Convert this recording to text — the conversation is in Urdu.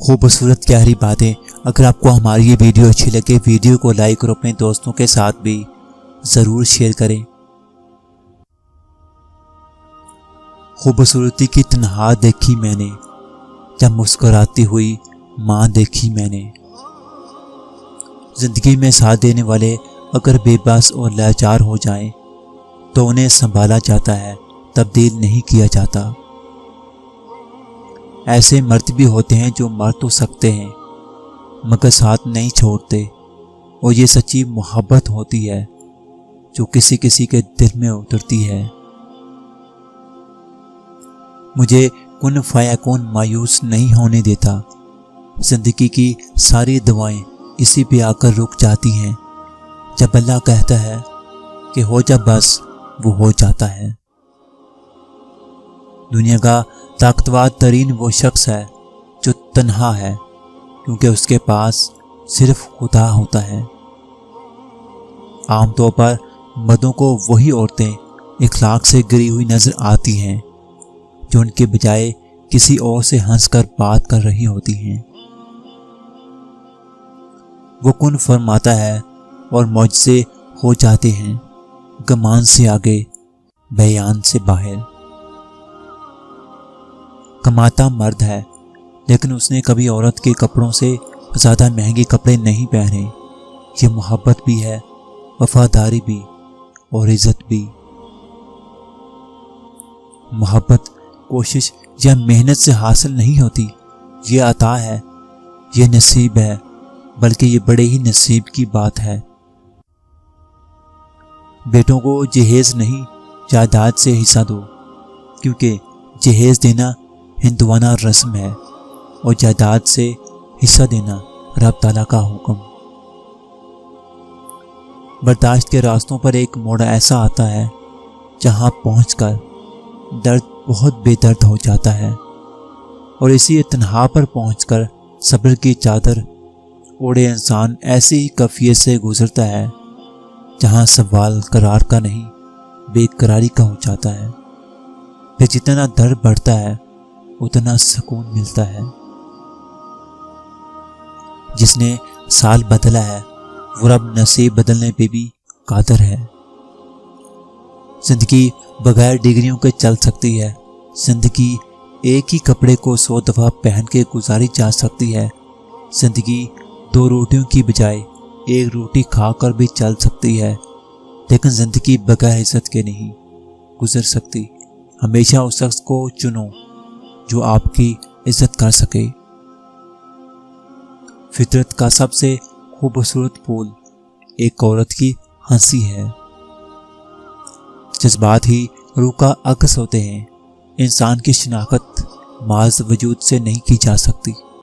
خوبصورت گہری باتیں۔ اگر آپ کو ہماری یہ ویڈیو اچھی لگے، ویڈیو کو لائک اور اپنے دوستوں کے ساتھ بھی ضرور شیئر کریں۔ خوبصورتی کی تنہا دیکھی میں نے، جب مسکراتی ہوئی ماں دیکھی میں نے۔ زندگی میں ساتھ دینے والے اگر بے بس اور لاچار ہو جائیں تو انہیں سنبھالا جاتا ہے، تبدیل نہیں کیا جاتا۔ ایسے مرد بھی ہوتے ہیں جو مر تو سکتے ہیں مگر ساتھ نہیں چھوڑتے، اور یہ سچی محبت ہوتی ہے جو کسی کسی کے دل میں اترتی ہے۔ مجھے کن فیکون مایوس نہیں ہونے دیتا۔ زندگی کی ساری دعائیں اسی پہ آ کر رک جاتی ہیں۔ جب اللہ کہتا ہے کہ ہو جا بس، وہ ہو جاتا ہے۔ دنیا کا طاقتور ترین وہ شخص ہے جو تنہا ہے، کیونکہ اس کے پاس صرف خدا ہوتا ہے۔ عام طور پر مردوں کو وہی عورتیں اخلاق سے گری ہوئی نظر آتی ہیں جو ان کے بجائے کسی اور سے ہنس کر بات کر رہی ہوتی ہیں۔ وہ کن فرماتا ہے اور معجزے ہو جاتے ہیں، گمان سے آگے، بیان سے باہر۔ کماتا مرد ہے، لیکن اس نے کبھی عورت کے کپڑوں سے زیادہ مہنگے کپڑے نہیں پہنے۔ یہ محبت بھی ہے، وفاداری بھی، اور عزت بھی۔ محبت کوشش یا محنت سے حاصل نہیں ہوتی، یہ عطا ہے، یہ نصیب ہے، بلکہ یہ بڑے ہی نصیب کی بات ہے۔ بیٹوں کو جہیز نہیں، جائیداد سے حصہ دو، کیونکہ جہیز دینا ہندوانہ رسم ہے اور جائیداد سے حصہ دینا رب تعالیٰ کا حکم۔ برداشت کے راستوں پر ایک موڑ ایسا آتا ہے جہاں پہنچ کر درد بہت بے درد ہو جاتا ہے، اور اسی تنہا پر پہنچ کر صبر کی چادر اوڑھے انسان ایسی ہی کیفیت سے گزرتا ہے جہاں سوال قرار کا نہیں، بے قراری کا ہو جاتا ہے۔ پھر جتنا درد بڑھتا ہے اتنا سکون ملتا ہے۔ جس نے سال بدلا ہے وہ رب نصیب بدلنے پہ بھی قادر ہے۔ زندگی بغیر ڈگریوں کے چل سکتی ہے۔ زندگی ایک ہی کپڑے کو 100 دفعہ پہن کے گزاری جا سکتی ہے۔ زندگی 2 روٹیوں کی بجائے 1 روٹی کھا کر بھی چل سکتی ہے، لیکن زندگی بغیر عزت کے نہیں گزر سکتی۔ ہمیشہ اس شخص کو چنو جو آپ کی عزت کر سکے۔ فطرت کا سب سے خوبصورت پھول ایک عورت کی ہنسی ہے۔ جذبات ہی روح کا عکس ہوتے ہیں۔ انسان کی شناخت محض وجود سے نہیں کی جا سکتی۔